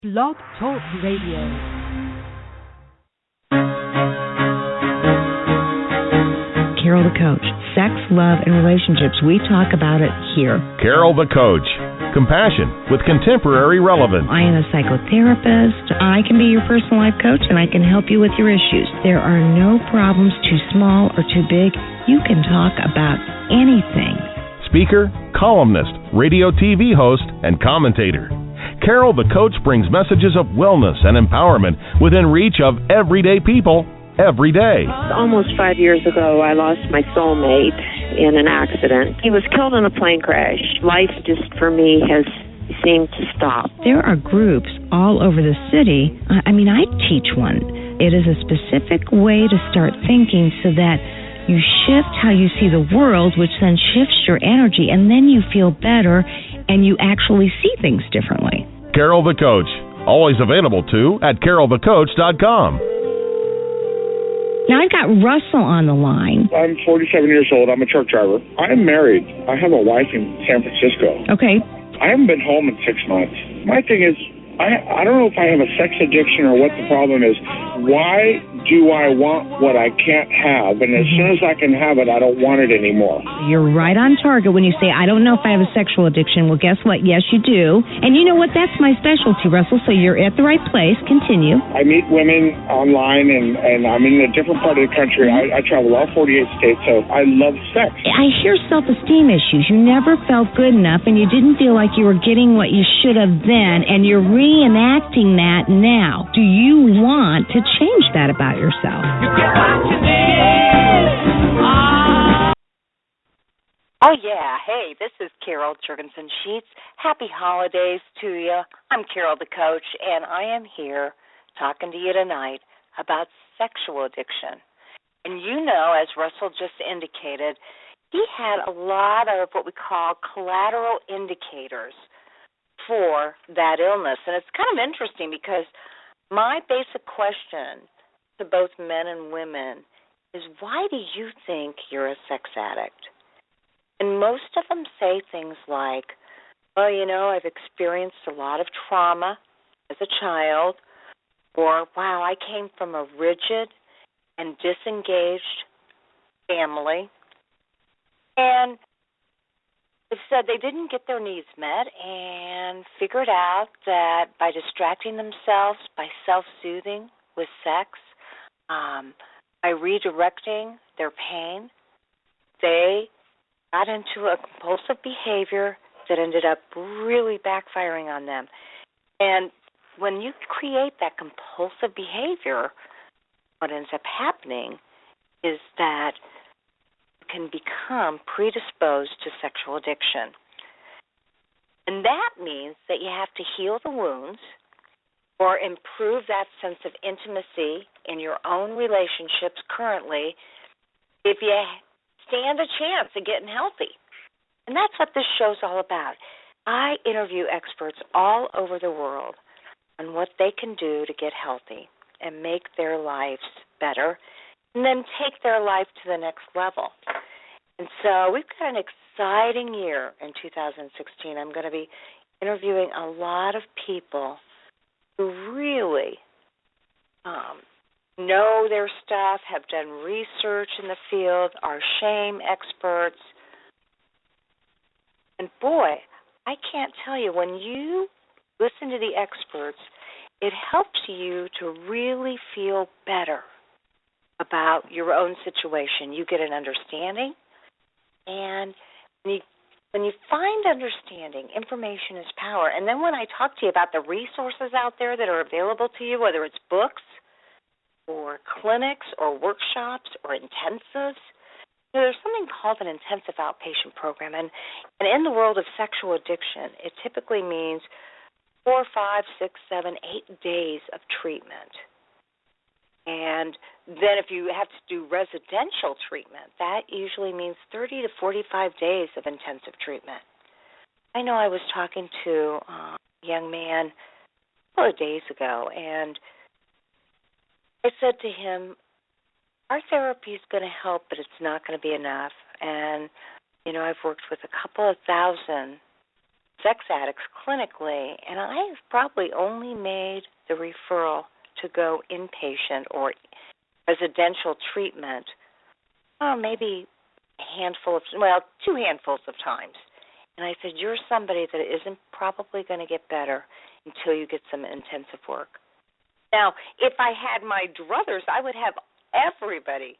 Blog Talk Radio. Carol the Coach. Sex, love, and relationships. We talk about it here. Carol the Coach. Compassion with contemporary relevance. I am a psychotherapist. I can be your personal life coach, and I can help you with your issues. There are no problems too small or too big. You can talk about anything. Speaker, columnist, radio TV host, and commentator. Carol the Coach brings messages of wellness and empowerment within reach of everyday people every day. Almost 5 years ago, I lost my soulmate in an accident. He was killed in a plane crash. Life just, for me, has seemed to stop. There are groups all over the city. I teach one. It is a specific way to start thinking so that you shift how you see the world, which then shifts your energy, and then you feel better and you actually see things differently. Carol the Coach, always available too at carolthecoach.com. Now I've got Russell on the line. I'm 47 years old. I'm a truck driver. I'm married. I have a wife in San Francisco. Okay. I haven't been home in 6 months. My thing is, I don't know if I have a sex addiction or what the problem is. Why do I want what I can't have? And as soon as I can have it, I don't want it anymore. You're right on target when you say, I don't know if I have a sexual addiction. Well, guess what? Yes, you do. And you know what? That's my specialty, Russell. So you're at the right place. Continue. I meet women online, and I'm in a different part of the country. I travel all 48 states, so I love sex. I hear self-esteem issues. You never felt good enough, and you didn't feel like you were getting what you should have then, and you're reenacting that now. Do you want to change that about yourself? You get what you need. Oh, yeah. Hey, this is Carol Jurgensen-Sheets. Happy holidays to you. I'm Carol the Coach, and I am here talking to you tonight about sexual addiction. And you know, as Russell just indicated, he had a lot of what we call collateral indicators for that illness. And it's kind of interesting because my basic question to both men and women is, why do you think you're a sex addict? And most of them say things like, well, I've experienced a lot of trauma as a child, or, wow, I came from a rigid and disengaged family. And it said they didn't get their needs met and figured out that by distracting themselves, by self-soothing with sex, by redirecting their pain, they got into a compulsive behavior that ended up really backfiring on them. And when you create that compulsive behavior, what ends up happening is that you can become predisposed to sexual addiction. And that means that you have to heal the wounds or improve that sense of intimacy in your own relationships currently if you stand a chance of getting healthy. And that's what this show's all about. I interview experts all over the world on what they can do to get healthy and make their lives better and then take their life to the next level. And so we've got an exciting year in 2016. I'm going to be interviewing a lot of people who really know their stuff, have done research in the field, are shame experts. And boy, I can't tell you, when you listen to the experts, it helps you to really feel better about your own situation. You get an understanding, and when you find understanding, information is power. And then when I talk to you about the resources out there that are available to you, whether it's books or clinics or workshops or intensives, there's something called an intensive outpatient program. And in the world of sexual addiction, it typically means 4, 5, 6, 7, 8 days of treatment. And then if you have to do residential treatment, that usually means 30 to 45 days of intensive treatment. I know I was talking to a young man a couple of days ago, and I said to him, our therapy is going to help, but it's not going to be enough. And, I've worked with a couple of thousand sex addicts clinically, and I've probably only made the referral to go inpatient or residential treatment, maybe two handfuls of times. And I said, you're somebody that isn't probably going to get better until you get some intensive work. Now, if I had my druthers, I would have everybody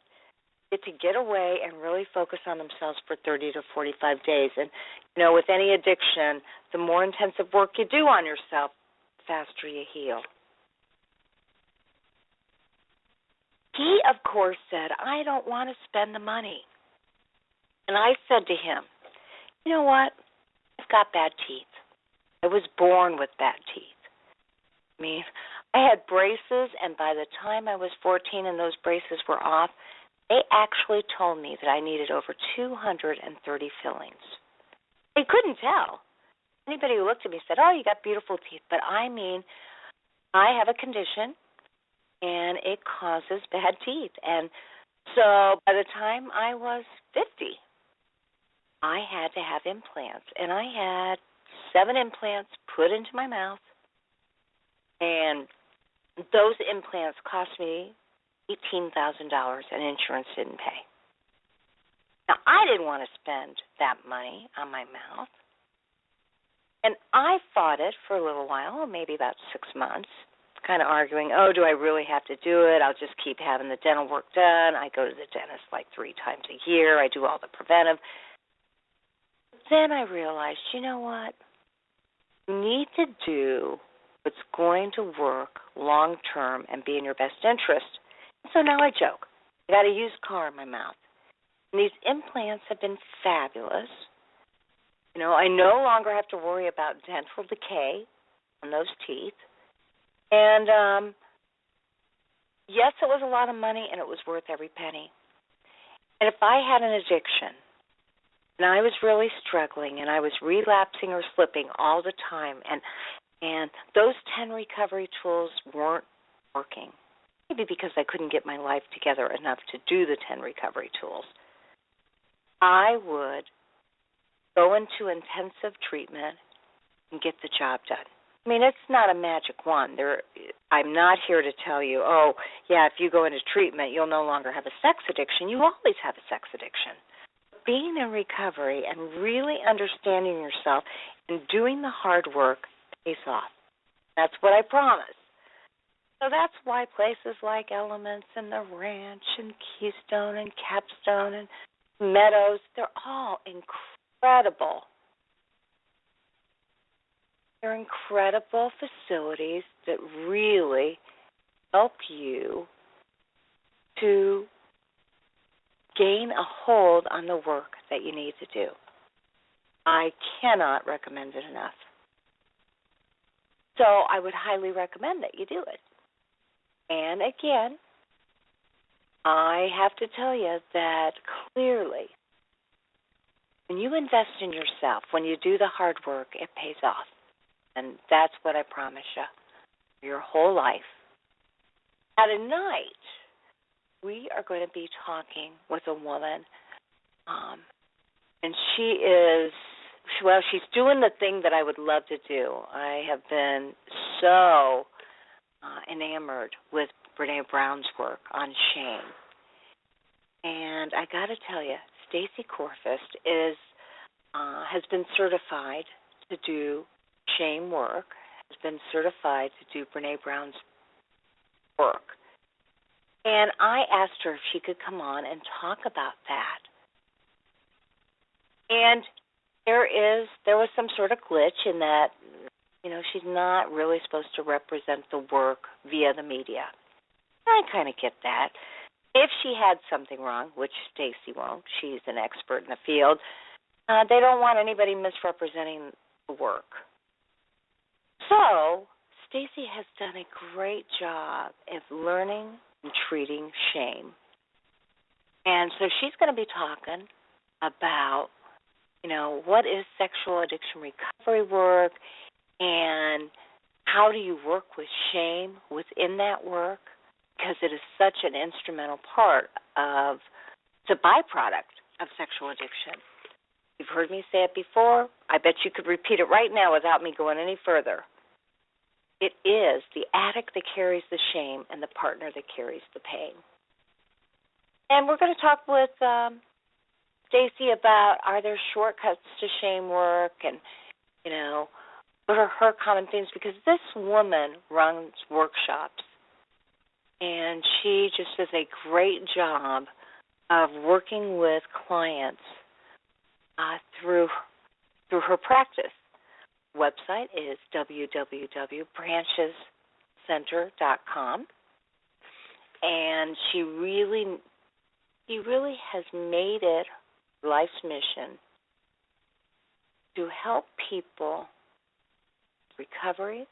to get away and really focus on themselves for 30 to 45 days. And, with any addiction, the more intensive work you do on yourself, the faster you heal. He, of course, said, I don't want to spend the money. And I said to him, you know what? I've got bad teeth. I was born with bad teeth. I mean, I had braces, and by the time I was 14 and those braces were off, they actually told me that I needed over 230 fillings. They couldn't tell. Anybody who looked at me said, oh, you got beautiful teeth. But I mean, I have a condition, and it causes bad teeth. And so by the time I was 50, I had to have implants. And I had 7 implants put into my mouth. And those implants cost me $18,000, and insurance didn't pay. Now, I didn't want to spend that money on my mouth. And I fought it for a little while, maybe about 6 months, kind of arguing, do I really have to do it? I'll just keep having the dental work done. I go to the dentist like 3 times a year. I do all the preventive. Then I realized, you know what? You need to do what's going to work long term and be in your best interest. So now I joke. I got a used car in my mouth. And these implants have been fabulous. I no longer have to worry about dental decay on those teeth. And, yes, it was a lot of money, and it was worth every penny. And if I had an addiction, and I was really struggling, and I was relapsing or slipping all the time, and those 10 recovery tools weren't working, maybe because I couldn't get my life together enough to do the 10 recovery tools, I would go into intensive treatment and get the job done. I mean, it's not a magic wand. I'm not here to tell you, if you go into treatment, you'll no longer have a sex addiction. You always have a sex addiction. Being in recovery and really understanding yourself and doing the hard work pays off. That's what I promise. So that's why places like Elements and the Ranch and Keystone and Capstone and Meadows, they're all incredible. They're incredible facilities that really help you to gain a hold on the work that you need to do. I cannot recommend it enough. So I would highly recommend that you do it. And again, I have to tell you that clearly, when you invest in yourself, when you do the hard work, it pays off. And that's what I promise you, your whole life. Now tonight, we are going to be talking with a woman, and she's doing the thing that I would love to do. I have been so enamored with Brené Brown's work on shame. And I got to tell you, Stacy Korfist has been certified to do shame work, has been certified to do Brené Brown's work. And I asked her if she could come on and talk about that. And there was some sort of glitch in that, she's not really supposed to represent the work via the media. I kind of get that. If she had something wrong, which Stacy won't, she's an expert in the field, they don't want anybody misrepresenting the work. So Stacy has done a great job of learning and treating shame. And so she's going to be talking about, what is sexual addiction recovery work and how do you work with shame within that work, because it is such an instrumental part of, it's a byproduct of sexual addiction. You've heard me say it before. I bet you could repeat it right now without me going any further. It is the addict that carries the shame and the partner that carries the pain. And we're going to talk with Stacy about, are there shortcuts to shame work, and, what are her common themes, because this woman runs workshops, and she just does a great job of working with clients through her practice. Website is www.branchescenter.com, and she really has made it life's mission to help people recovery.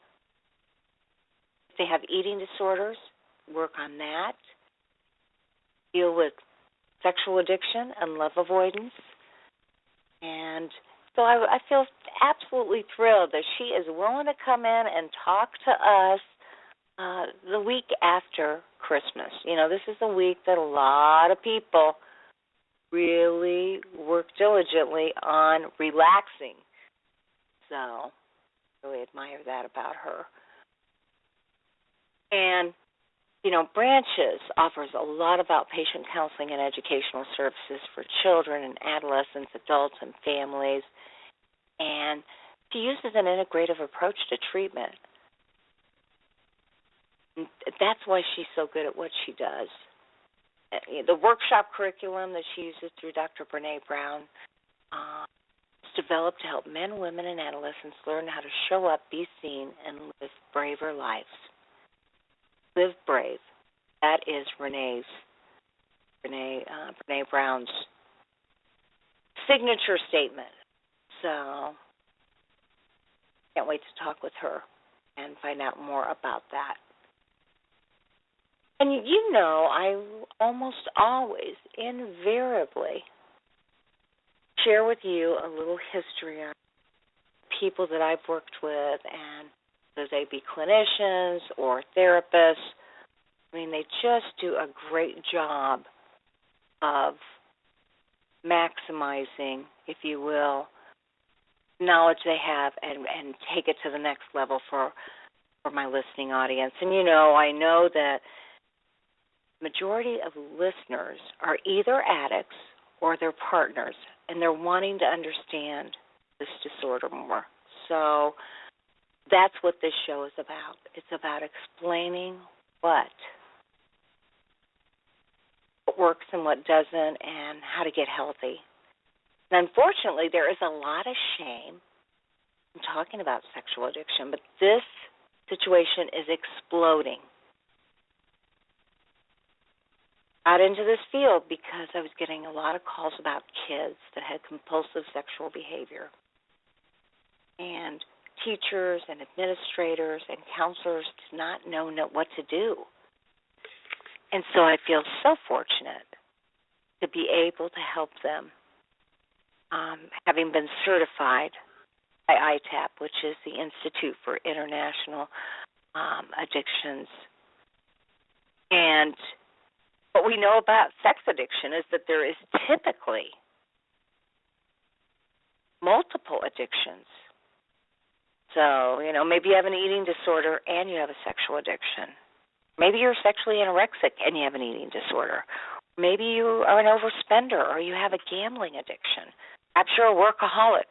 If they have eating disorders, work on that. Deal with sexual addiction and love avoidance. And so I feel absolutely thrilled that she is willing to come in and talk to us the week after Christmas. This is a week that a lot of people really work diligently on relaxing. So really admire that about her. And, Branches offers a lot of outpatient counseling and educational services for children and adolescents, adults, and families. And she uses an integrative approach to treatment. And that's why she's so good at what she does. The workshop curriculum that she uses through Dr. Brene Brown is developed to help men, women, and adolescents learn how to show up, be seen, and live braver lives. Live brave. That is Brene Brown's signature statement. So can't wait to talk with her and find out more about that. And I almost always, invariably, share with you a little history on people that I've worked with, and whether they be clinicians or therapists. They just do a great job of maximizing, if you will, knowledge they have and take it to the next level for my listening audience. And, I know that majority of listeners are either addicts or their partners, and they're wanting to understand this disorder more. So that's what this show is about. It's about explaining what works and what doesn't, and how to get healthy. And unfortunately, there is a lot of shame in talking about sexual addiction, but this situation is exploding. Got into this field because I was getting a lot of calls about kids that had compulsive sexual behavior. And teachers and administrators and counselors did not know what to do. And so I feel so fortunate to be able to help them, having been certified by ITAP, which is the Institute for International Addictions. And what we know about sex addiction is that there is typically multiple addictions. So, maybe you have an eating disorder and you have a sexual addiction. Maybe you're sexually anorexic and you have an eating disorder. Maybe you are an overspender or you have a gambling addiction. Perhaps you're a workaholic.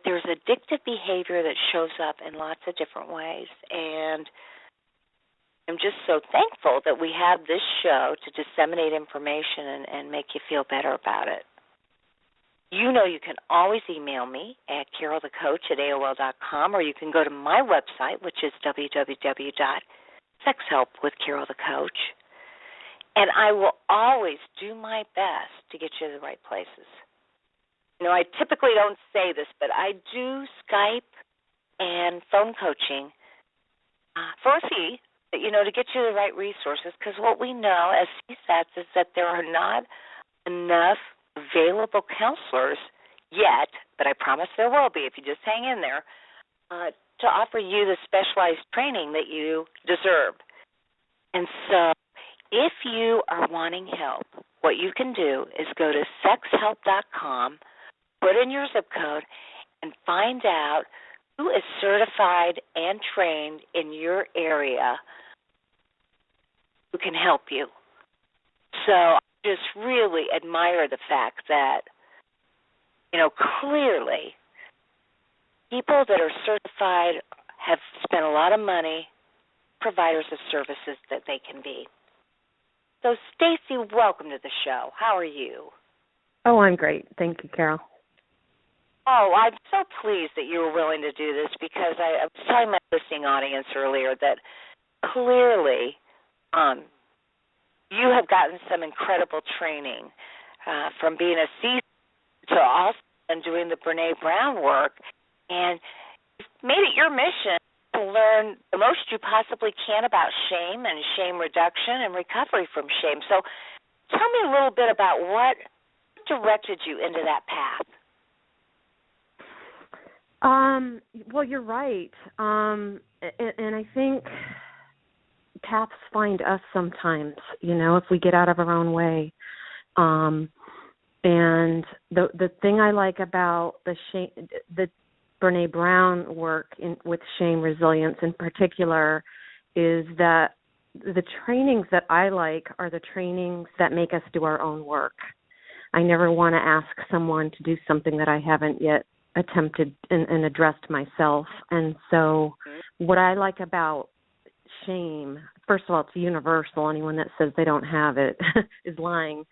There's addictive behavior that shows up in lots of different ways. And I'm just so thankful that we have this show to disseminate information and make you feel better about it. You can always email me at carolthecoach@AOL.com, or you can go to my website, which is www.sexhelpwithcarolthecoach, and I will always do my best to get you to the right places. I typically don't say this, but I do Skype and phone coaching for a fee, to get you the right resources, because what we know as CSATs is that there are not enough available counselors yet, but I promise there will be if you just hang in there, to offer you the specialized training that you deserve. And so if you are wanting help, what you can do is go to sexhelp.com put in your zip code, and find out who is certified and trained in your area who can help you. So I just really admire the fact that, clearly people that are certified have spent a lot of money, providers of services that they can be. So, Stacy, welcome to the show. How are you? Oh, I'm great. Thank you, Carol. Oh, I'm so pleased that you were willing to do this because I was telling my listening audience earlier that clearly you have gotten some incredible training from being a C to also and doing the Brene Brown work, and you've made it your mission to learn the most you possibly can about shame and shame reduction and recovery from shame. So tell me a little bit about what directed you into that path. Well, you're right. And I think paths find us sometimes, if we get out of our own way. And the thing I like about the Brene Brown work with shame resilience in particular is that the trainings that I like are the trainings that make us do our own work. I never want to ask someone to do something that I haven't yet attempted and addressed myself. And so what I like about shame, first of all, it's universal. Anyone that says they don't have it is lying.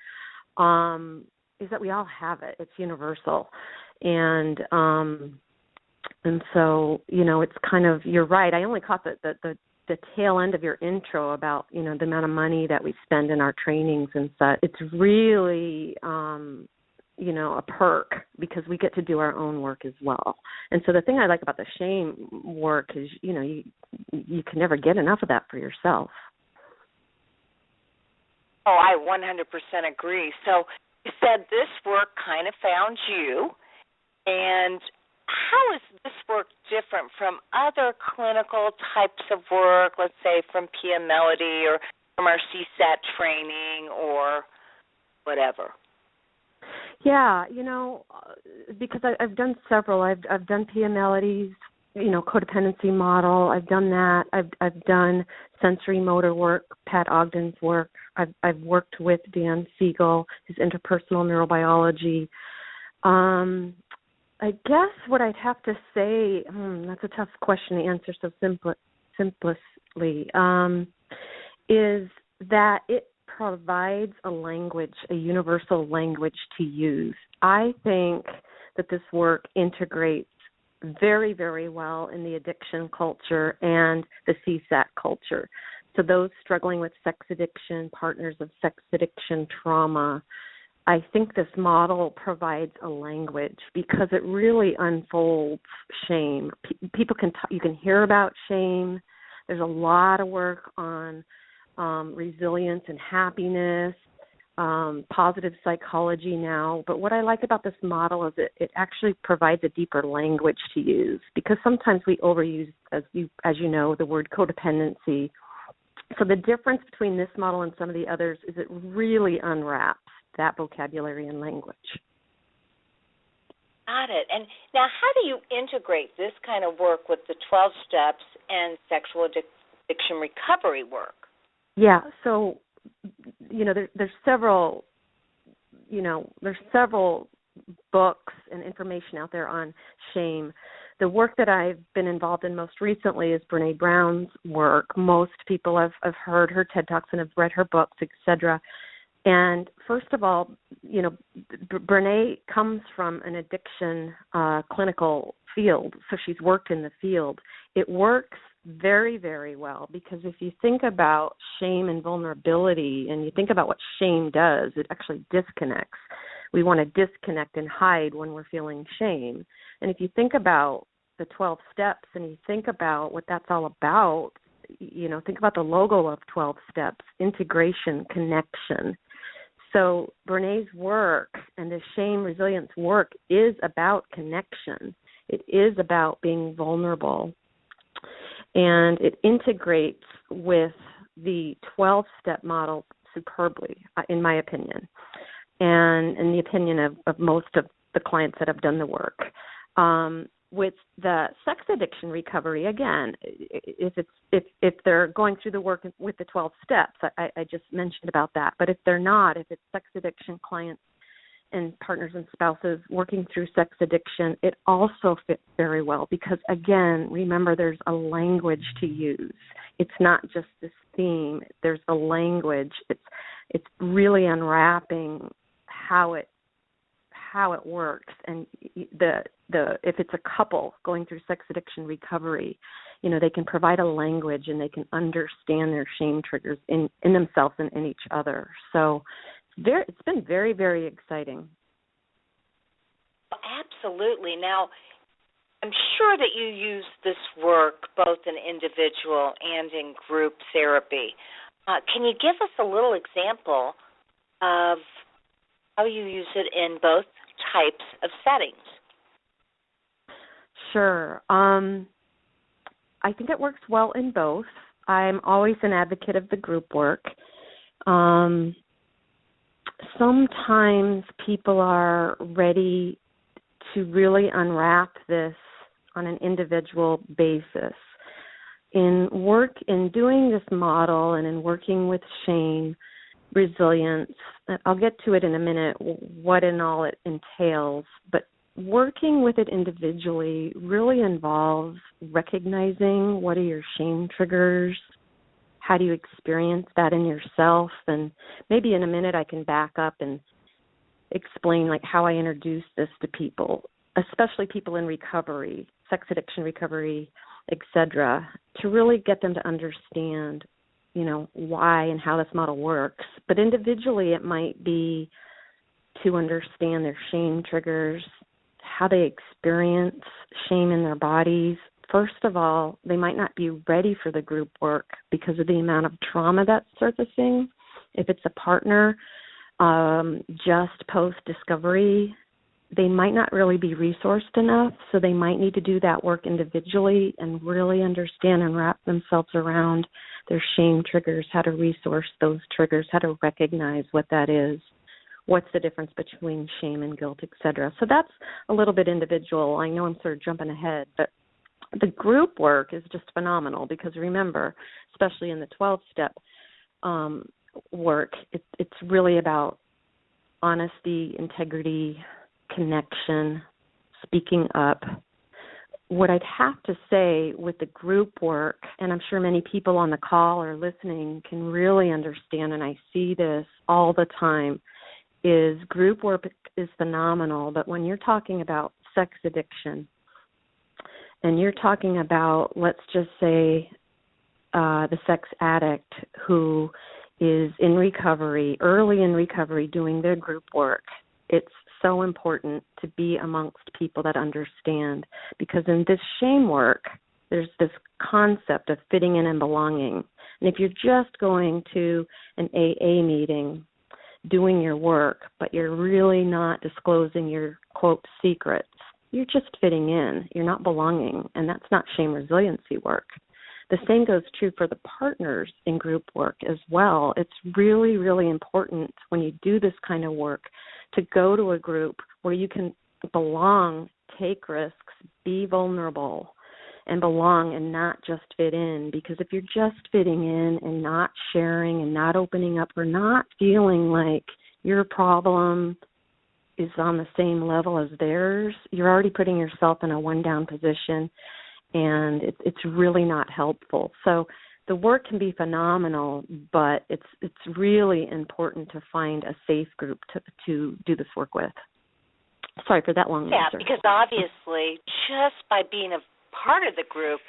Is that we all have it. It's universal. And so, it's kind of, you're right. I only caught the tail end of your intro about, the amount of money that we spend in our trainings and such. It's really, a perk because we get to do our own work as well. And so the thing I like about the shame work is, you can never get enough of that for yourself. Oh, I 100% agree. So you said this work kind of found you, and how is this work different from other clinical types of work, let's say from PM Melody or from our CSAT training or whatever? Yeah, because I've done several. I've done PM Melody's, codependency model. I've done that. I've done sensory motor work, Pat Ogden's work. I've worked with Dan Siegel, his interpersonal neurobiology. I guess what I'd have to say, that's a tough question to answer so simply, is that it provides a language, a universal language to use. I think that this work integrates very, very well in the addiction culture and the CSAT culture. So those struggling with sex addiction, partners of sex addiction trauma, I think this model provides a language because it really unfolds shame. People you can hear about shame. There's a lot of work on resilience and happiness, positive psychology now. But what I like about this model is it actually provides a deeper language to use because sometimes we overuse, as you know, the word codependency. So the difference between this model and some of the others is it really unwraps that vocabulary and language. Got it. And now how do you integrate this kind of work with the 12 steps and sexual addiction recovery work? Yeah, so, there's several books and information out there on shame. The work that I've been involved in most recently is Brene Brown's work. Most people have heard her TED Talks and have read her books, etc. And first of all, Brene comes from an addiction clinical field, so she's worked in the field. It works very, very well because if you think about shame and vulnerability and you think about what shame does, it actually disconnects. We want to disconnect and hide when we're feeling shame. And if you think about the 12 steps and you think about what that's all about, think about the logo of 12 steps, integration, connection. So Brene's work and the shame resilience work is about connection. It is about being vulnerable. And it integrates with the 12-step model superbly, in my opinion, and in the opinion of most of the clients that have done the work. With the sex addiction recovery, again, if they're going through the work with the 12 steps, I just mentioned about that. But if they're not, if it's sex addiction clients and partners and spouses working through sex addiction, it also fits very well because, again, remember there's a language to use. It's not just this theme. There's a language. It's really unwrapping how it works. And if it's a couple going through sex addiction recovery, they can provide a language and they can understand their shame triggers in themselves and in each other. So it's been very, very exciting. Absolutely. Now, I'm sure that you use this work both in individual and in group therapy. Can you give us a little example of how you use it in both types of settings? Sure. I think it works well in both. I'm always an advocate of the group work. Sometimes people are ready to really unwrap this on an individual basis. In doing this model and in working with shame, resilience, I'll get to it in a minute, what and all it entails, but working with it individually really involves recognizing what are your shame triggers, how do you experience that in yourself, and maybe in a minute I can back up and explain how I introduce this to people, especially people in recovery, sex addiction recovery, etc., to really get them to understand, why and how this model works. But individually it might be to understand their shame triggers, how they experience shame in their bodies. First of all, they might not be ready for the group work because of the amount of trauma that's surfacing. If it's a partner, just post-discovery, they might not really be resourced enough, so they might need to do that work individually and really understand and wrap themselves around their shame triggers, how to resource those triggers, how to recognize what that is, what's the difference between shame and guilt, etc. So that's a little bit individual. I know I'm sort of jumping ahead, but the group work is just phenomenal because remember, especially in the 12-step work, it's really about honesty, integrity, connection, speaking up. What I'd have to say with the group work, and I'm sure many people on the call or listening can really understand, and I see this all the time, is group work is phenomenal, but when you're talking about sex addiction, and you're talking about, let's just say, the sex addict who is in recovery, early in recovery, doing their group work, it's so important to be amongst people that understand, because in this shame work, there's this concept of fitting in and belonging. And if you're just going to an AA meeting, doing your work, but you're really not disclosing your, quote, secrets, you're just fitting in. You're not belonging, and that's not shame resiliency work. The same goes true for the partners in group work as well. It's really, really important when you do this kind of work to go to a group where you can belong, take risks, be vulnerable, and belong and not just fit in. Because if you're just fitting in and not sharing and not opening up or not feeling like your problem is on the same level as theirs, you're already putting yourself in a one-down position, and it's really not helpful. So the work can be phenomenal, but it's really important to find a safe group to do this work with. Sorry for that long answer. Yeah, because obviously just by being a part of the group,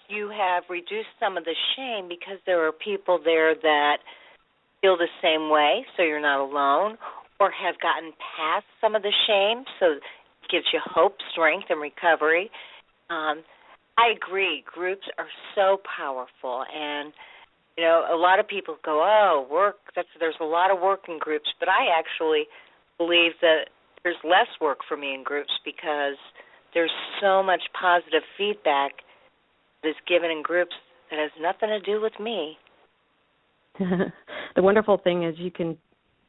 you have reduced some of the shame because there are people there that feel the same way, so you're not alone, or have gotten past some of the shame, so it gives you hope, strength, and recovery. I agree. Groups are so powerful, and a lot of people go, "Oh, work. There's a lot of work in groups," but I actually believe that there's less work for me in groups because there's so much positive feedback that is given in groups that has nothing to do with me. The wonderful thing is you can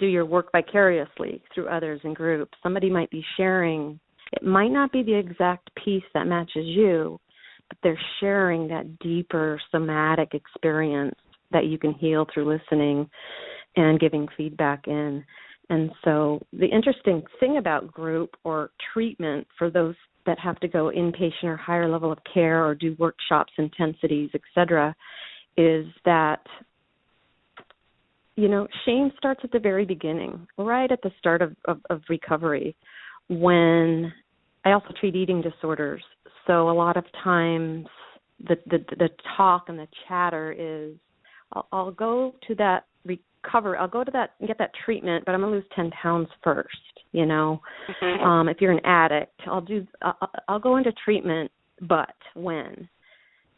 do your work vicariously through others in groups. Somebody might be sharing. It might not be the exact piece that matches you, but they're sharing that deeper somatic experience that you can heal through listening and giving feedback in. And so the interesting thing about group or treatment for those that have to go inpatient or higher level of care or do workshops, intensities, etc., is that, shame starts at the very beginning, right at the start of recovery, when I also treat eating disorders. So a lot of times the talk and the chatter is, I'll go to that recover. I'll go to that and get that treatment, but I'm going to lose 10 pounds first, If you're an addict, I'll go into treatment, but when?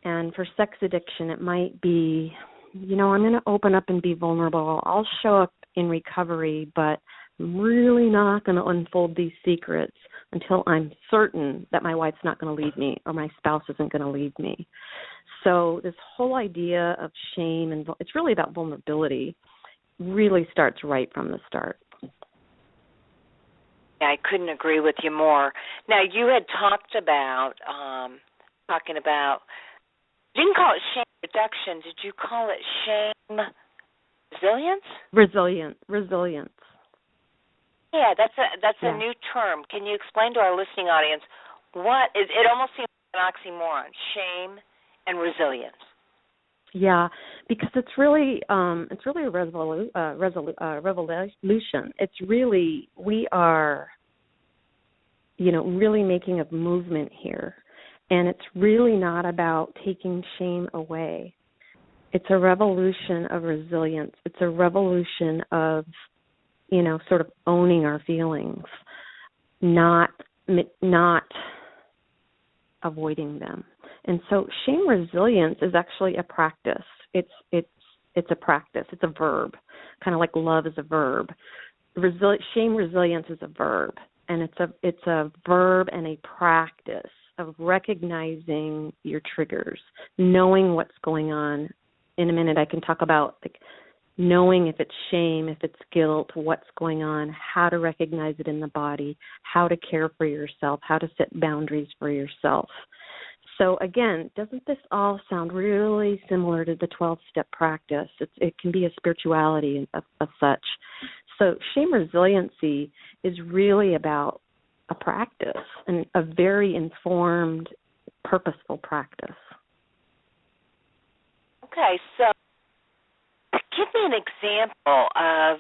And for sex addiction, it might be, I'm going to open up and be vulnerable. I'll show up in recovery, but I'm really not going to unfold these secrets until I'm certain that my wife's not going to leave me or my spouse isn't going to leave me. So this whole idea of shame, and it's really about vulnerability, really starts right from the start. Yeah, I couldn't agree with you more. Now, you had talked about, you didn't call it shame reduction. Did you call it shame resilience? Resilience. Yeah, that's a new term. Can you explain to our listening audience what is? It almost seems like an oxymoron: shame and resilience. Yeah, because it's really a revolution. It's really, we are, really making a movement here. And it's really not about taking shame away. It's a revolution of resilience. It's a revolution of, sort of owning our feelings, not avoiding them. And so shame resilience is actually a practice. It's a practice. It's a verb, kind of like love is a verb. Shame resilience is a verb, and it's a verb and a practice of recognizing your triggers, knowing what's going on. In a minute, I can talk about knowing if it's shame, if it's guilt, what's going on, how to recognize it in the body, how to care for yourself, how to set boundaries for yourself. So again, doesn't this all sound really similar to the 12-step practice? It can be a spirituality of such. So shame resiliency is really about a practice, and a very informed, purposeful practice. Okay, so give me an example of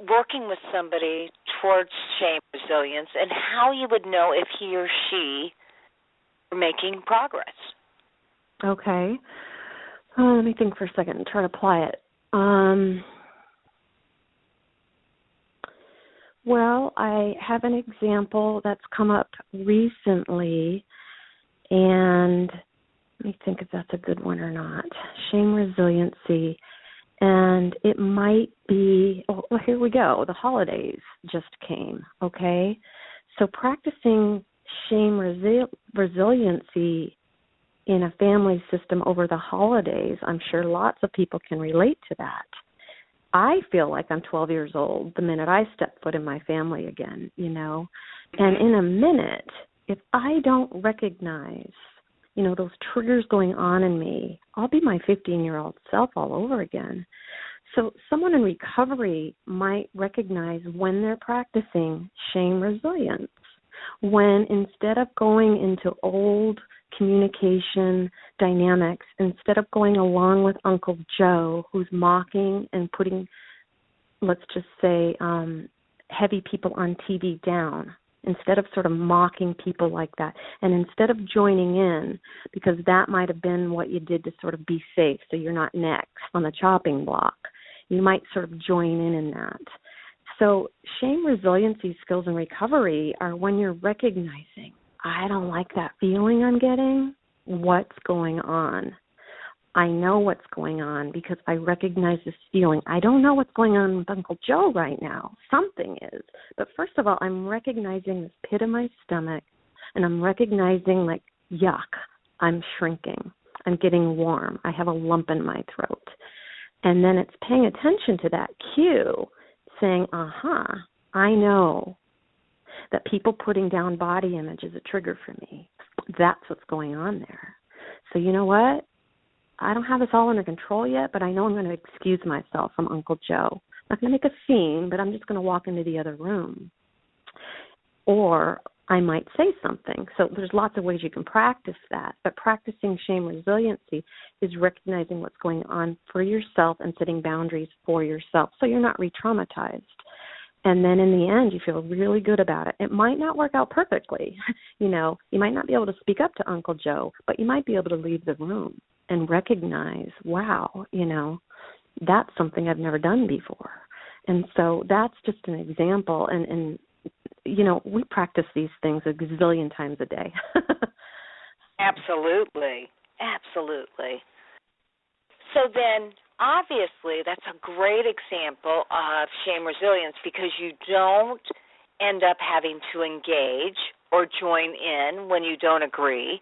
working with somebody towards shame resilience and how you would know if he or she are making progress. Okay. Let me think for a second and try to apply it. Well, I have an example that's come up recently, and let me think if that's a good one or not. Shame resiliency. And it might be, well, here we go. The holidays just came, okay? So practicing shame resiliency in a family system over the holidays, I'm sure lots of people can relate to that. I feel like I'm 12 years old the minute I step foot in my family again, And in a minute, if I don't recognize, those triggers going on in me, I'll be my 15-year-old self all over again. So someone in recovery might recognize when they're practicing shame resilience, when instead of going into old communication dynamics, instead of going along with Uncle Joe, who's mocking and putting, let's just say, heavy people on TV down, instead of sort of mocking people like that, and instead of joining in, because that might have been what you did to sort of be safe, so you're not next on the chopping block, you might sort of join in that. So shame resiliency skills in recovery are when you're recognizing, I don't like that feeling I'm getting. What's going on? I know what's going on because I recognize this feeling. I don't know what's going on with Uncle Joe right now. Something is. But first of all, I'm recognizing this pit in my stomach, and I'm recognizing, like, yuck, I'm shrinking. I'm getting warm. I have a lump in my throat. And then it's paying attention to that cue, saying, I know that people putting down body image is a trigger for me. That's what's going on there. So you know what? I don't have this all under control yet, but I know I'm going to excuse myself from Uncle Joe. I'm not going to make a scene, but I'm just going to walk into the other room. Or I might say something. So there's lots of ways you can practice that. But practicing shame resiliency is recognizing what's going on for yourself and setting boundaries for yourself so you're not re-traumatized. And then in the end, you feel really good about it. It might not work out perfectly. You might not be able to speak up to Uncle Joe, but you might be able to leave the room and recognize, wow, that's something I've never done before. And so that's just an example. And we practice these things a gazillion times a day. Absolutely. So then, obviously, that's a great example of shame resilience because you don't end up having to engage or join in when you don't agree,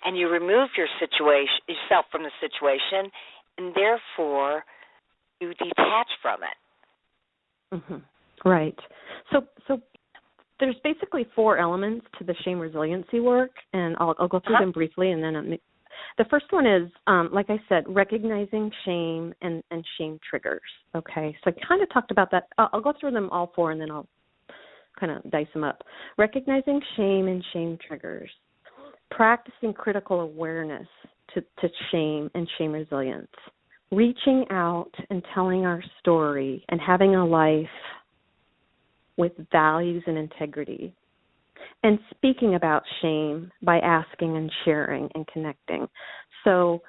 and you remove yourself from the situation, and therefore you detach from it. Mm-hmm. Right. So there's basically 4 elements to the shame resiliency work, and I'll go through them briefly, and then the first one is, like I said, recognizing shame and shame triggers, okay? So I kind of talked about that. I'll go through them all 4, and then I'll kind of dice them up. Recognizing shame and shame triggers, practicing critical awareness to shame and shame resilience, reaching out and telling our story and having a life with values and integrity, and speaking about shame by asking and sharing and connecting. So,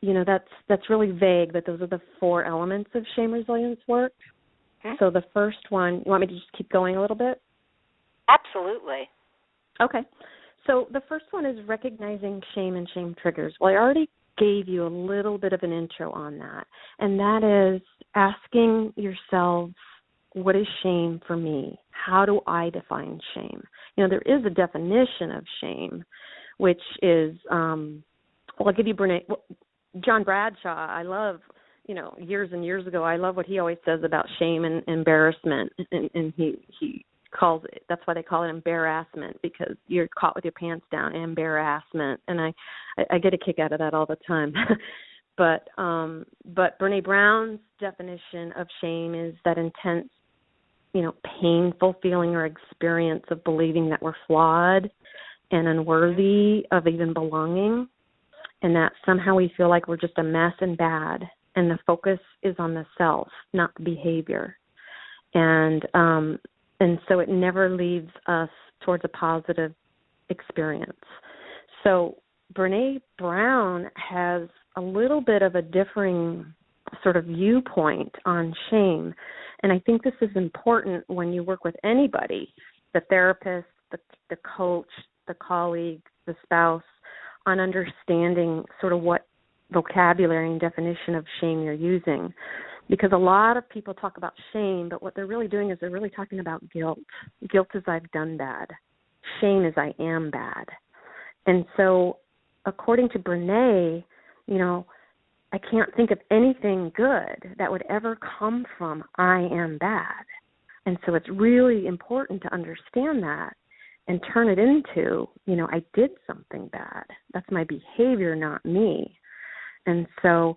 that's really vague, but those are the 4 elements of shame resilience work. Okay. So the first one, you want me to just keep going a little bit? Absolutely. Okay. So the first one is recognizing shame and shame triggers. Well, I already gave you a little bit of an intro on that, and that is asking yourselves, what is shame for me? How do I define shame? There is a definition of shame, which is, I'll give you John Bradshaw. I love, years and years ago, I love what he always says about shame and embarrassment, and he calls it, that's why they call it embarrassment, because you're caught with your pants down, embarrassment, and I get a kick out of that all the time. But Brene Brown's definition of shame is that intense, painful feeling or experience of believing that we're flawed and unworthy of even belonging, and that somehow we feel like we're just a mess and bad, and the focus is on the self, not the behavior. And so it never leads us towards a positive experience. So Brene Brown has a little bit of a differing sort of viewpoint on shame. And I think this is important when you work with anybody, the therapist, the coach, the colleague, the spouse, on understanding sort of what vocabulary and definition of shame you're using. Because a lot of people talk about shame, but what they're really doing is they're really talking about guilt. Guilt is I've done bad. Shame is I am bad. And so according to Brene, I can't think of anything good that would ever come from I am bad. And so it's really important to understand that and turn it into, I did something bad. That's my behavior, not me. And so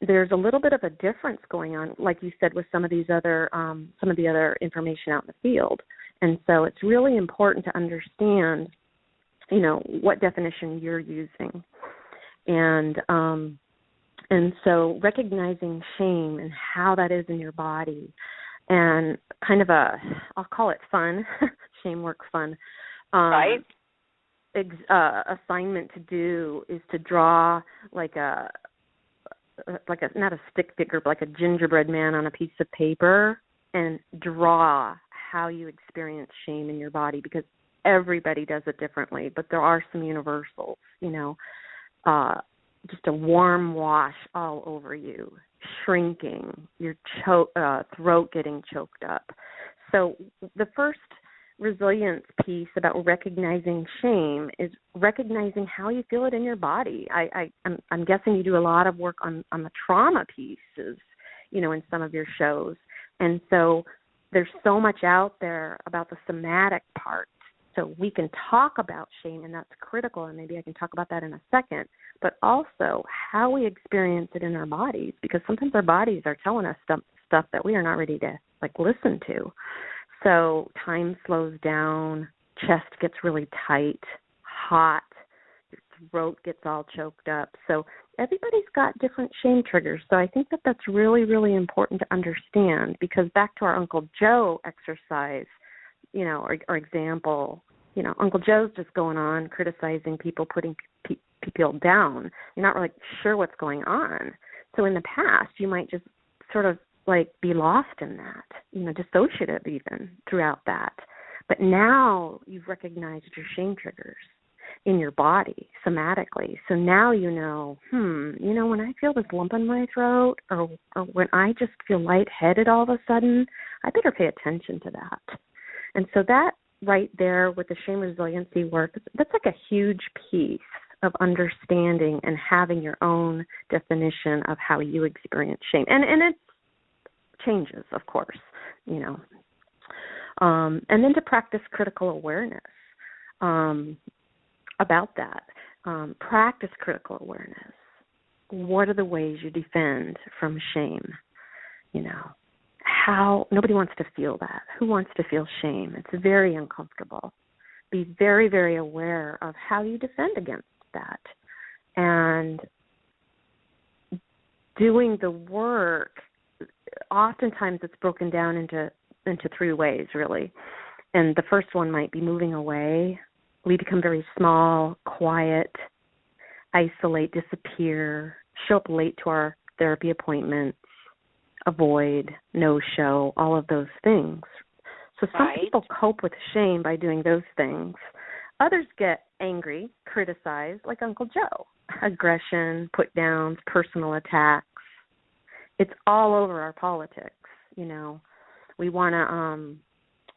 there's a little bit of a difference going on, like you said, with some of the other information out in the field. And so it's really important to understand, what definition you're using. And so recognizing shame and how that is in your body, and kind of I'll call it fun, shame work fun. Right. Assignment to do is to draw like a not a stick figure, but like a gingerbread man on a piece of paper, and draw how you experience shame in your body, because everybody does it differently, but there are some universals, just a warm wash all over you, shrinking, your throat getting choked up. So the first resilience piece about recognizing shame is recognizing how you feel it in your body. I'm guessing you do a lot of work on the trauma pieces, in some of your shows. And so there's so much out there about the somatic part. So we can talk about shame, and that's critical, and maybe I can talk about that in a second, but also how we experience it in our bodies, because sometimes our bodies are telling us stuff that we are not ready to, listen to. So time slows down, chest gets really tight, hot, your throat gets all choked up. So everybody's got different shame triggers. So I think that that's really, really important to understand, because back to our Uncle Joe exercise, or example, Uncle Joe's just going on criticizing people, putting people down. You're not really sure what's going on. So in the past, you might just sort of be lost in that, dissociative even throughout that. But now you've recognized your shame triggers in your body somatically. So now when I feel this lump in my throat, or when I just feel lightheaded all of a sudden, I better pay attention to that. And so that right there with the shame resiliency work, that's a huge piece of understanding and having your own definition of how you experience shame. And it changes, of course, And then to practice critical awareness about that. Practice critical awareness. What are the ways you defend from shame? How nobody wants to feel that. Who wants to feel shame? It's very uncomfortable. Be very, very aware of how you defend against that. And doing the work, oftentimes it's broken down into 3 ways, really. And the first one might be moving away. We become very small, quiet, isolate, disappear, show up late to our therapy appointments, avoid, no-show, all of those things. So some people cope with shame by doing those things. Others get angry, criticize, like Uncle Joe. Aggression, put-downs, personal attacks. It's all over our politics, We want to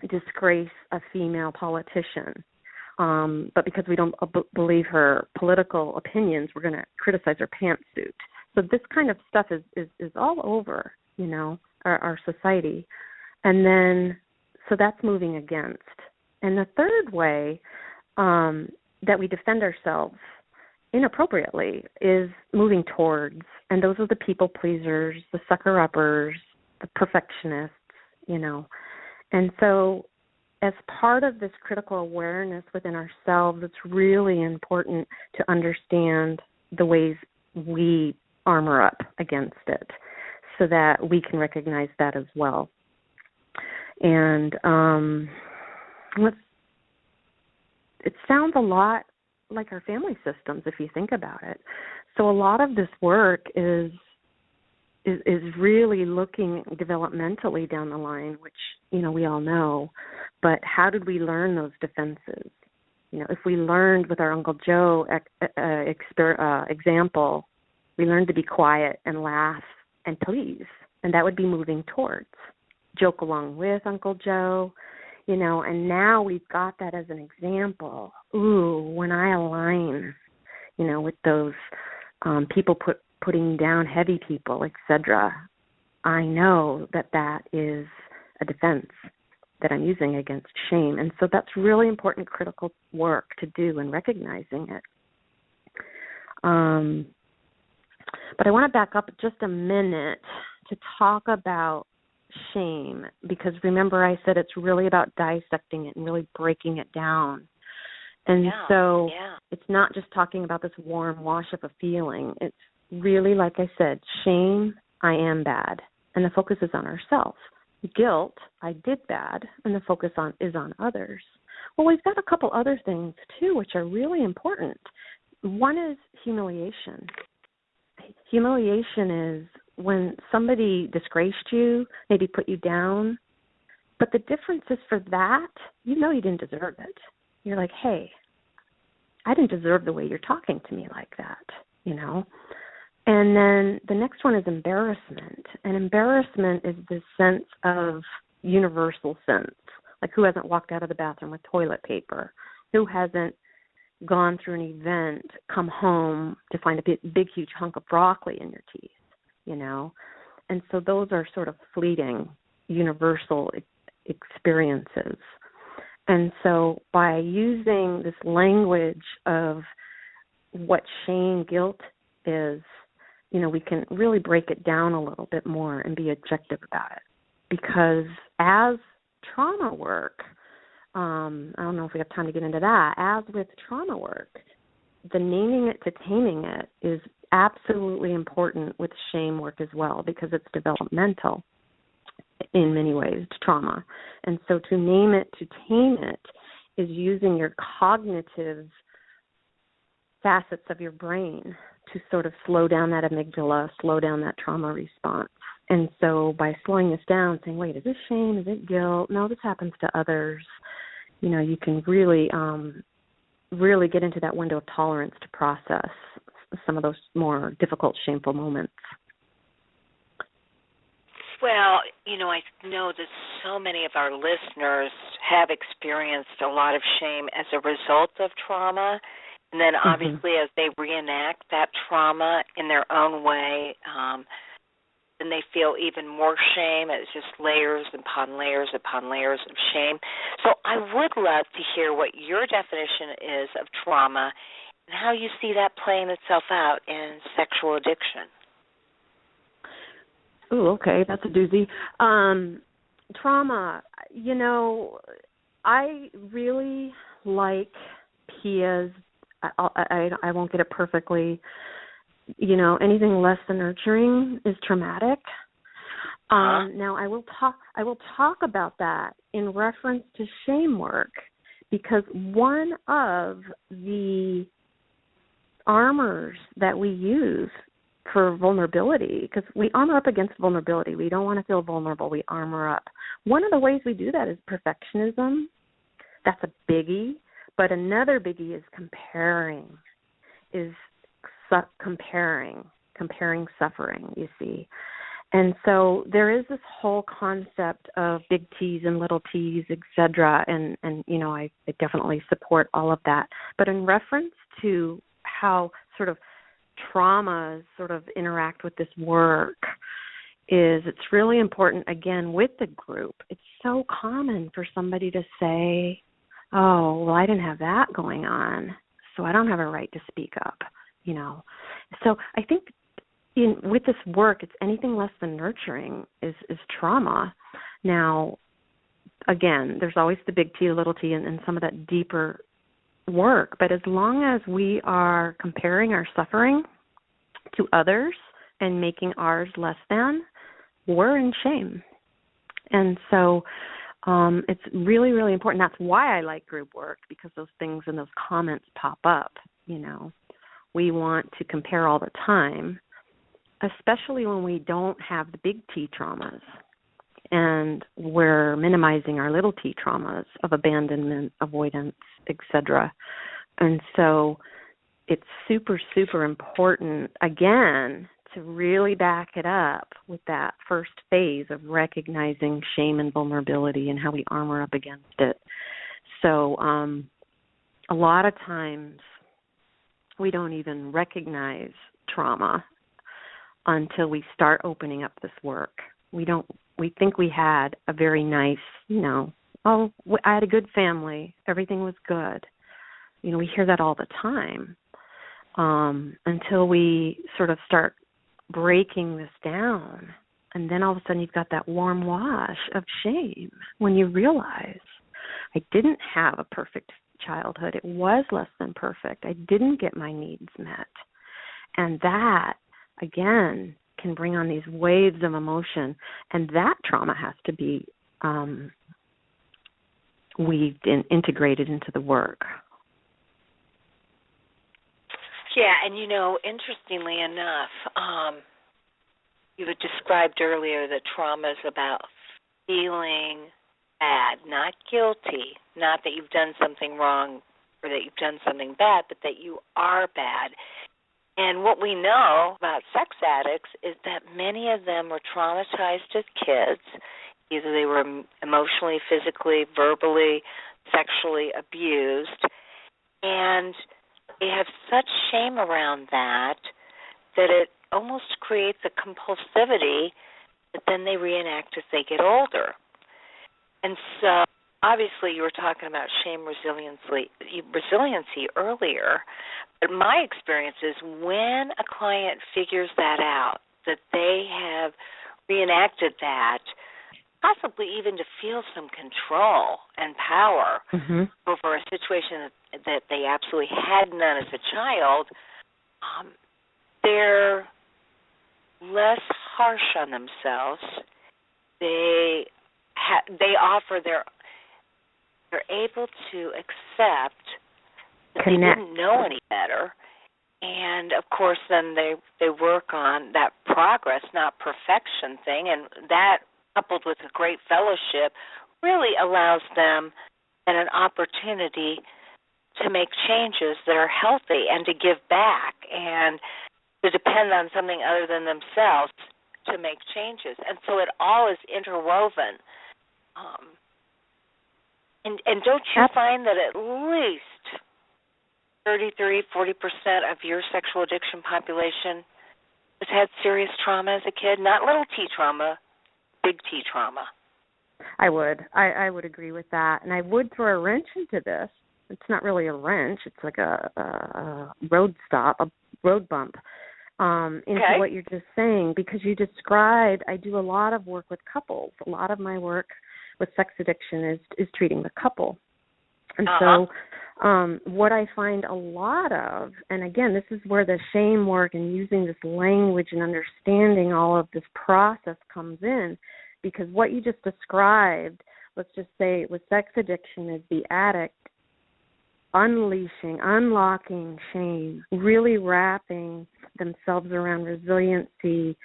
disgrace a female politician. But because we don't believe her political opinions, we're going to criticize her pantsuit. So this kind of stuff is all over, our society. And then, so that's moving against. And the third way that we defend ourselves inappropriately is moving towards. And those are the people pleasers, the sucker-uppers, the perfectionists, And so as part of this critical awareness within ourselves, it's really important to understand the ways we armor up against it so that we can recognize that as well. And it sounds a lot like our family systems if you think about it. So a lot of this work is really looking developmentally down the line, which, we all know. But how did we learn those defenses? If we learned with our Uncle Joe example, we learned to be quiet and laugh and please, and that would be moving towards. Joke along with Uncle Joe, and now we've got that as an example. Ooh, when I align, with those people putting down heavy people, etc., I know that is a defense that I'm using against shame. And so that's really important critical work to do in recognizing it. But I want to back up just a minute to talk about shame, because remember I said it's really about dissecting it and really breaking it down. And it's not just talking about this warm wash of a feeling. It's really, like I said, shame, I am bad, and the focus is on ourselves. Guilt, I did bad, and the focus is on others. Well, we've got a couple other things, too, which are really important. One is humiliation. Humiliation is when somebody disgraced you, maybe put you down, but the difference is for that, you didn't deserve it. You're like, hey, I didn't deserve the way you're talking to me like that, And then the next one is embarrassment. And embarrassment is this sense of universal sense. Like, who hasn't walked out of the bathroom with toilet paper? Who hasn't gone through an event, come home to find a big, huge hunk of broccoli in your teeth, And so those are sort of fleeting, universal experiences. And so by using this language of what shame, guilt is, we can really break it down a little bit more and be objective about it. Because as trauma work, I don't know if we have time to get into that, as with trauma work, the naming it to taming it is absolutely important with shame work as well, because it's developmental in many ways to trauma. And so to name it, to tame it, is using your cognitive facets of your brain to sort of slow down that amygdala, slow down that trauma response. And so by slowing this down, saying, wait, is this shame? Is it guilt? No, this happens to others. You can really, really get into that window of tolerance to process some of those more difficult, shameful moments. Well, I know that so many of our listeners have experienced a lot of shame as a result of trauma. And then obviously as they reenact that trauma in their own way, then they feel even more shame. It's just layers upon layers upon layers of shame. So I would love to hear what your definition is of trauma and how you see that playing itself out in sexual addiction. Ooh, okay, that's a doozy. Trauma, I really like Pia's, I won't get it perfectly, anything less than nurturing is traumatic. Now I will talk about that in reference to shame work, because one of the armors that we use for vulnerability, because we armor up against vulnerability. We don't want to feel vulnerable. We armor up. One of the ways we do that is perfectionism. That's a biggie. But another biggie is comparing suffering, you see. And so there is this whole concept of big T's and little T's, et cetera, and I definitely support all of that. But in reference to how sort of traumas sort of interact with this work, it's really important, again, with the group. It's so common for somebody to say, oh, well, I didn't have that going on, so I don't have a right to speak up, So I think with this work, it's anything less than nurturing is trauma. Now, again, there's always the big T, the little t, and some of that deeper work. But as long as we are comparing our suffering to others and making ours less than, we're in shame. And so it's really, really important. That's why I like group work, because those things and those comments pop up. We want to compare all the time, especially when we don't have the big T traumas and we're minimizing our little t traumas of abandonment, avoidance, etc. And so it's super, super important, again, to really back it up with that first phase of recognizing shame and vulnerability and how we armor up against it. So a lot of times we don't even recognize trauma until we start opening up this work. We think we had a very nice, I had a good family, everything was good. We hear that all the time until we sort of start breaking this down. And then all of a sudden you've got that warm wash of shame when you realize I didn't have a perfect childhood. It was less than perfect. I didn't get my needs met. And that, again, can bring on these waves of emotion. And that trauma has to be weaved and integrated into the work. Yeah, and interestingly enough, you had described earlier that trauma is about feeling bad, not guilty, not that you've done something wrong or that you've done something bad, but that you are bad. And what we know about sex addicts is that many of them were traumatized as kids. Either they were emotionally, physically, verbally, sexually abused, and they have such shame around that it almost creates a compulsivity that then they reenact as they get older. And so obviously you were talking about shame resiliency earlier, but my experience is when a client figures that out, that they have reenacted that, possibly even to feel some control and power over a situation that they absolutely had none as a child, they're less harsh on themselves. They're able to accept that they didn't know any better, and of course then they work on that progress, not perfection thing, and that coupled with a great fellowship really allows them an opportunity to make changes that are healthy and to give back and to depend on something other than themselves to make changes. And so it all is interwoven. And don't you find that at least 40% of your sexual addiction population has had serious trauma as a kid? Not little T trauma, big T trauma. I would agree with that. And I would throw a wrench into this. It's not really a wrench. It's like a road bump into what you're just saying, because you described, I do a lot of work with couples. A lot of my work with sex addiction is treating the couple. And so what I find a lot of, and again, this is where the shame work and using this language and understanding all of this process comes in, because what you just described, let's just say with sex addiction, is the addict unlocking shame, really wrapping themselves around resiliency,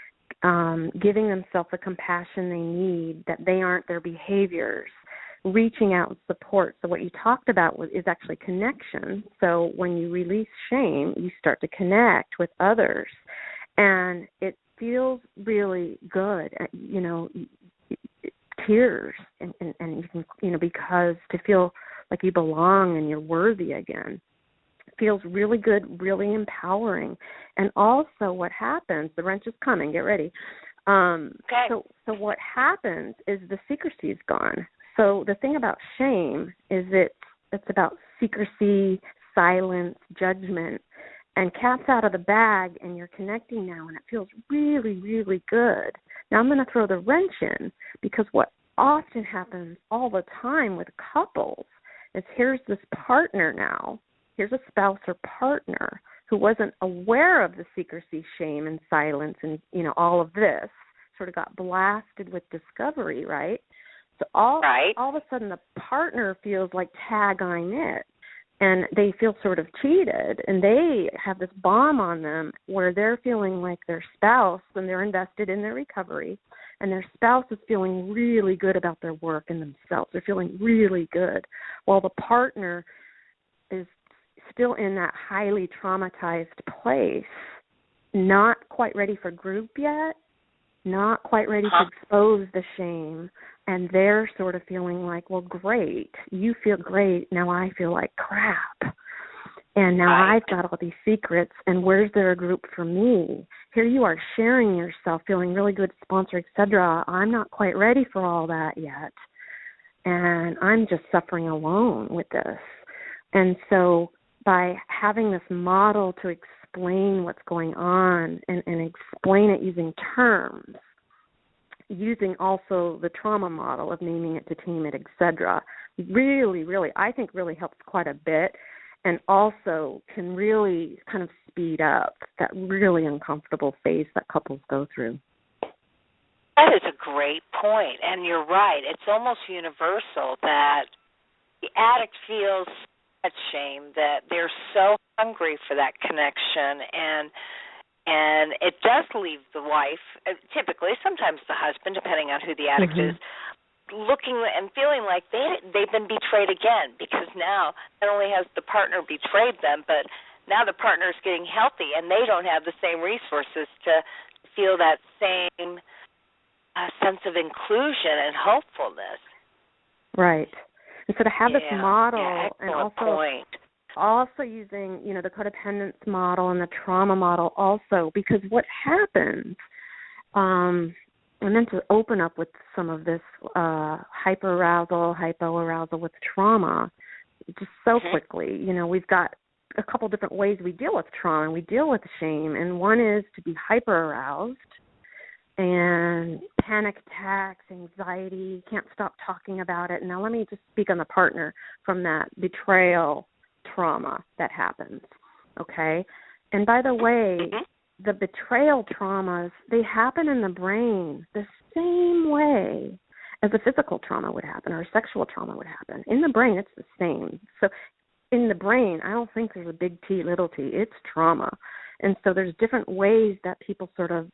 giving themselves the compassion they need, that they aren't their behaviors, reaching out with support. So what you talked about is actually connection. So when you release shame, you start to connect with others, and it feels really good. Tears and you can, because to feel like you belong and you're worthy again. It feels really good, really empowering. And also what happens, the wrench is coming, get ready. So what happens is the secrecy is gone. So the thing about shame is it's about secrecy, silence, judgment, and cat's out of the bag, and you're connecting now, and it feels really, really good. Now I'm going to throw the wrench in, because what often happens all the time with couples is here's this partner now, here's a spouse or partner who wasn't aware of the secrecy, shame, and silence and, all of this, sort of got blasted with discovery, right? So all of a sudden the partner feels like tag I'm it, and they feel sort of cheated, and they have this bomb on them where they're feeling like their spouse, and they're invested in their recovery, and their spouse is feeling really good about their work and themselves. They're feeling really good, while the partner is still in that highly traumatized place, not quite ready for group yet, not quite ready to expose the shame, and they're sort of feeling like, well, great, you feel great, now I feel like crap. And now I've got all these secrets, and where's there a group for me? Here you are sharing yourself, feeling really good, sponsor, etc. I'm not quite ready for all that yet, and I'm just suffering alone with this. And so by having this model to explain what's going on and explain it using terms, using also the trauma model of naming it to tame it, etc., really, really, I think really helps quite a bit, and also can really kind of speed up that really uncomfortable phase that couples go through. That is a great point, and you're right. It's almost universal that the addict feels that shame, that they're so hungry for that connection, and it does leave the wife, typically, sometimes the husband, depending on who the addict is, looking and feeling like they've been betrayed again, because now not only has the partner betrayed them, but now the partner's getting healthy and they don't have the same resources to feel that same sense of inclusion and hopefulness. Right. And so to have this model and also using, the codependence model and the trauma model also, because what happens and then to open up with some of this hyperarousal, hypoarousal with trauma just so quickly. You know, we've got a couple different ways we deal with trauma and we deal with shame, and one is to be hyperaroused and panic attacks, anxiety, can't stop talking about it. Now let me just speak on the partner from that betrayal trauma that happens, okay? And by the way, the betrayal traumas, they happen in the brain the same way as a physical trauma would happen or a sexual trauma would happen. In the brain, it's the same. So in the brain, I don't think there's a big T, little t. It's trauma. And so there's different ways that people sort of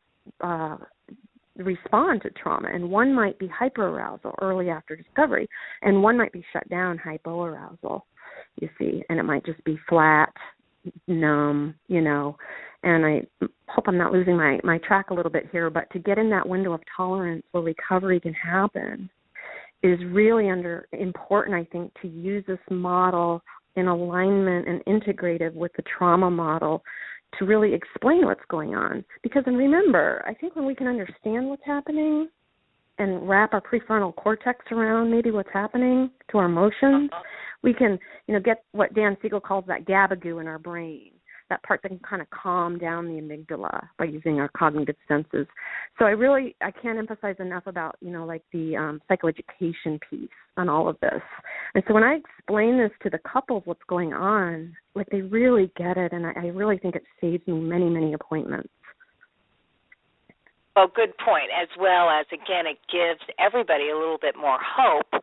respond to trauma. And one might be hyperarousal, early after discovery, and one might be shut down, hypoarousal, you see. And it might just be flat, numb, you know. And I hope I'm not losing my track a little bit here, but to get in that window of tolerance where recovery can happen is really important, I think, to use this model in alignment and integrative with the trauma model to really explain what's going on. Because, and remember, I think when we can understand what's happening and wrap our prefrontal cortex around maybe what's happening to our emotions, we can, you know, get what Dan Siegel calls that gabagoo in our brain, that part that can kind of calm down the amygdala by using our cognitive senses. So I can't emphasize enough about, you know, like the psychoeducation piece on all of this. And so when I explain this to the couples, what's going on, like they really get it, and I really think it saves me many, many appointments. Well, good point, as well as, again, it gives everybody a little bit more hope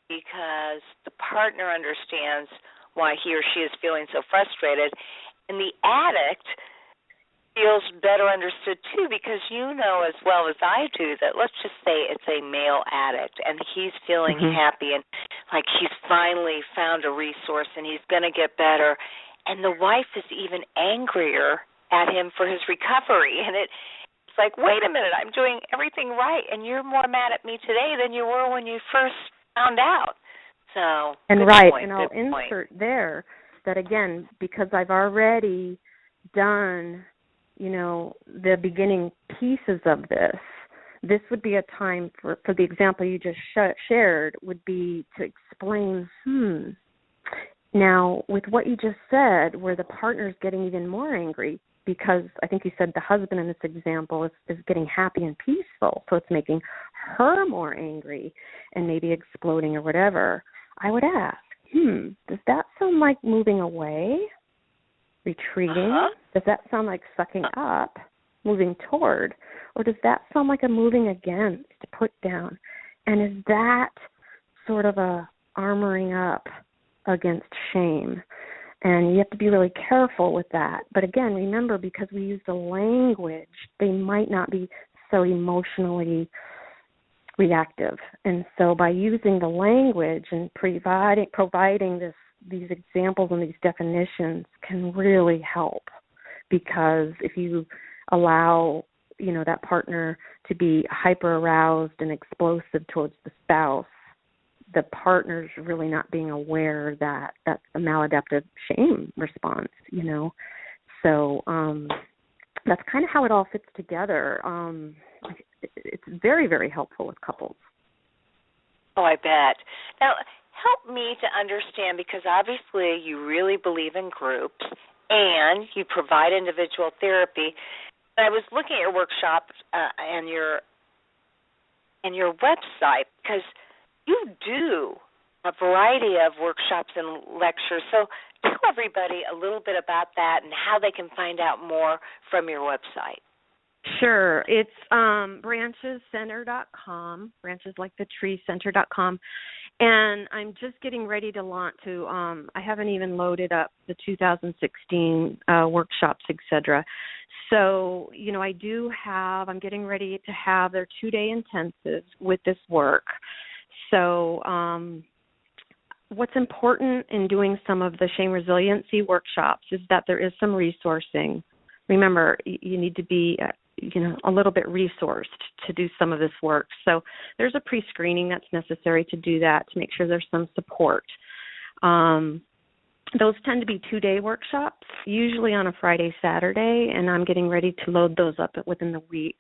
because the partner understands why he or she is feeling so frustrated. And the addict feels better understood, too, because you know as well as I do that let's just say it's a male addict, and he's feeling happy and like he's finally found a resource and he's going to get better. And the wife is even angrier at him for his recovery. And it's like, wait a minute, I'm doing everything right, and you're more mad at me today than you were when you first found out. So, and right, point, and I'll insert there that, again, because I've already done, you know, the beginning pieces of this would be a time for the example you just shared would be to explain, now with what you just said, where the partner's getting even more angry, because I think you said the husband in this example is getting happy and peaceful, so it's making her more angry and maybe exploding or whatever, I would ask, does that sound like moving away, retreating? Does that sound like sucking up, moving toward? Or does that sound like a moving against, to put down? And is that sort of a armoring up against shame? And you have to be really careful with that. But again, remember, because we use the language, they might not be so emotionally reactive. And so by using the language and providing these examples and these definitions can really help. Because if you allow, you know, that partner to be hyper aroused and explosive towards the spouse, the partner's really not being aware that that's a maladaptive shame response, you know. So that's kind of how it all fits together. It's very, very helpful with couples. Oh, I bet. Now, help me to understand, because obviously you really believe in groups and you provide individual therapy. I was looking at your workshops and your website, because you do a variety of workshops and lectures. So tell everybody a little bit about that and how they can find out more from your website. Sure. It's branchescenter.com, branches like the tree center.com. And I'm just getting ready to launch I haven't even loaded up the 2016 workshops, etc. So, you know, I'm getting ready to have their 2-day intensives with this work. So what's important in doing some of the shame resiliency workshops is that there is some resourcing. Remember, you need to be a little bit resourced to do some of this work. So there's a pre-screening that's necessary to do that, to make sure there's some support. Those tend to be 2-day workshops, usually on a Friday, Saturday, and I'm getting ready to load those up within the week.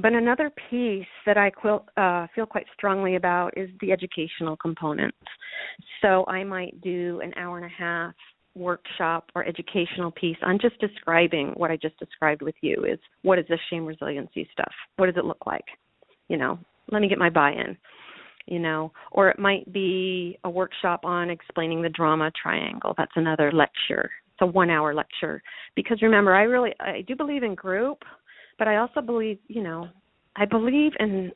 But another piece that I feel quite strongly about is the educational component. So I might do an hour and a half workshop or educational piece on just describing what I just described with you. Is what is this shame resiliency stuff? What does it look like? Let me get my buy-in. Or it might be a workshop on explaining the drama triangle. That's another lecture. It's a 1-hour lecture. Because remember, I do believe in group, but I also believe, I believe in,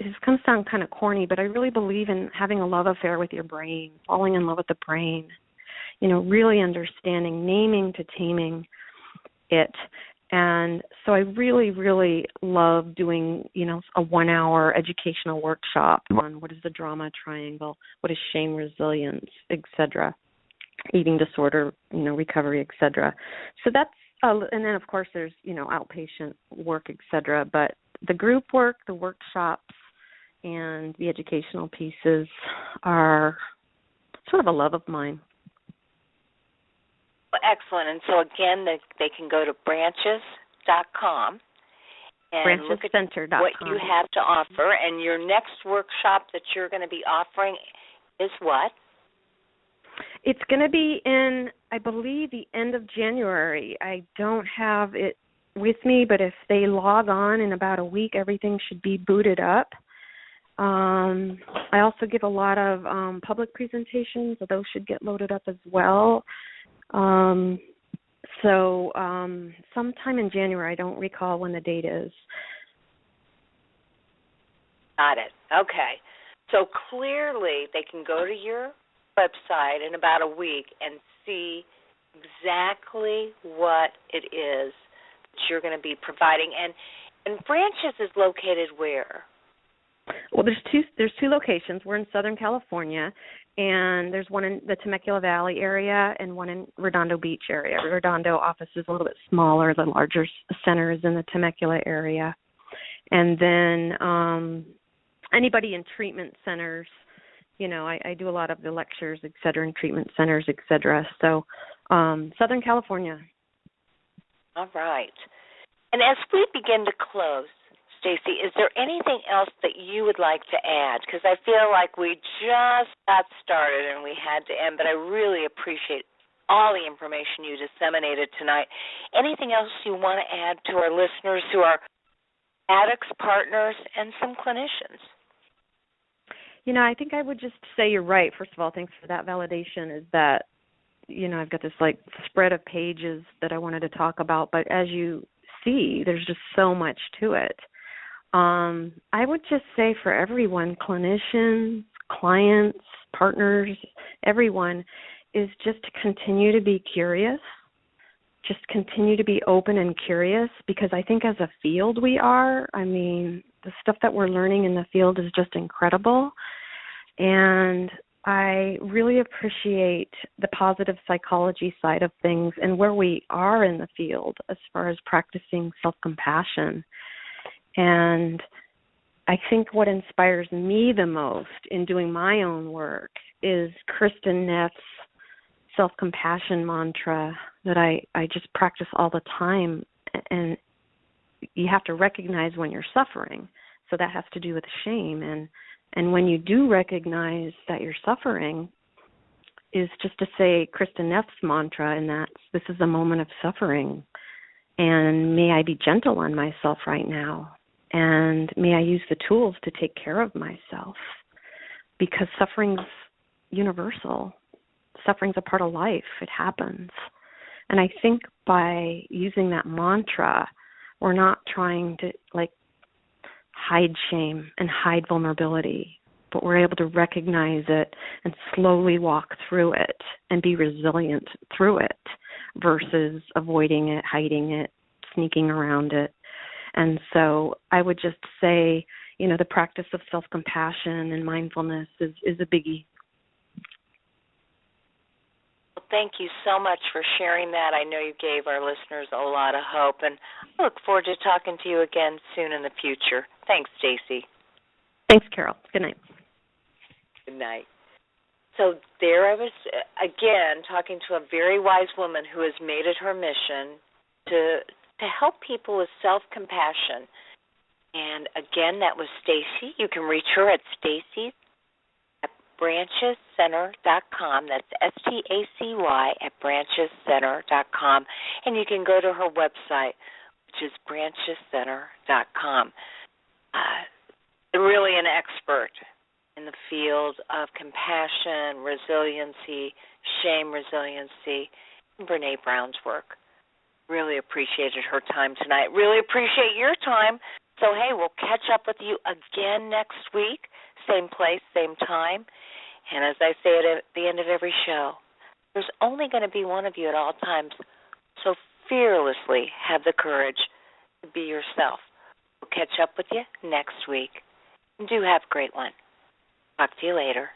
it's going to sound kind of corny, but I really believe in having a love affair with your brain, falling in love with the brain, really understanding, naming to taming it. And so I really, really love doing, a 1-hour educational workshop on what is the drama triangle, what is shame resilience, etc., eating disorder, recovery, etc. So that's, and then of course there's, outpatient work, etc. But the group work, the workshops, and the educational pieces are sort of a love of mine. Excellent. And so, again, they can go to branches.com and look at what you have to offer. And your next workshop that you're going to be offering is what? It's going to be in, I believe, the end of January. I don't have it with me, but if they log on in about a week, everything should be booted up. I also give a lot of public presentations, so those should get loaded up as well. So sometime in January, I don't recall when the date is. Got it. Okay. So clearly they can go to your website in about a week and see exactly what it is that you're going to be providing. And Branches is located where? Well, there's two locations. We're in Southern California, and there's one in the Temecula Valley area and one in Redondo Beach area. The Redondo office is a little bit smaller. The larger center is in the Temecula area. And then anybody in treatment centers, I do a lot of the lectures, et cetera, in treatment centers, et cetera. So Southern California. All right. And as we begin to close, Stacy, is there anything else that you would like to add? Because I feel like we just got started and we had to end, but I really appreciate all the information you disseminated tonight. Anything else you want to add to our listeners who are addicts, partners, and some clinicians? I think I would just say you're right. First of all, thanks for that validation, is that, I've got this spread of pages that I wanted to talk about, but as you see, there's just so much to it. I would just say for everyone, clinicians, clients, partners, everyone, is just to continue to be curious, just continue to be open and curious, because I think as a field we are. I mean, the stuff that we're learning in the field is just incredible. And I really appreciate the positive psychology side of things and where we are in the field as far as practicing self-compassion. And I think what inspires me the most in doing my own work is Kristen Neff's self-compassion mantra that I just practice all the time. And you have to recognize when you're suffering. So that has to do with shame. And when you do recognize that you're suffering, is just to say Kristen Neff's mantra, and that's, this is a moment of suffering. And may I be gentle on myself right now. And may I use the tools to take care of myself. Because suffering's universal. Suffering's a part of life. It happens. And I think by using that mantra, we're not trying to hide shame and hide vulnerability, but we're able to recognize it and slowly walk through it and be resilient through it versus avoiding it, hiding it, sneaking around it. And so I would just say, the practice of self-compassion and mindfulness is a biggie. Well, thank you so much for sharing that. I know you gave our listeners a lot of hope, and I look forward to talking to you again soon in the future. Thanks, Stacy. Thanks, Carol. Good night. Good night. So there I was, again, talking to a very wise woman who has made it her mission to help people with self-compassion. And again, that was Stacy. You can reach her at Stacy at branchescenter.com. That's STACY at branchescenter.com. And you can go to her website, which is branchescenter.com. Really an expert in the field of compassion, resiliency, shame resiliency, and Brene Brown's work. Really appreciated her time tonight. Really appreciate your time. So, hey, we'll catch up with you again next week, same place, same time. And as I say at the end of every show, there's only going to be one of you at all times. So fearlessly have the courage to be yourself. We'll catch up with you next week. And do have a great one. Talk to you later.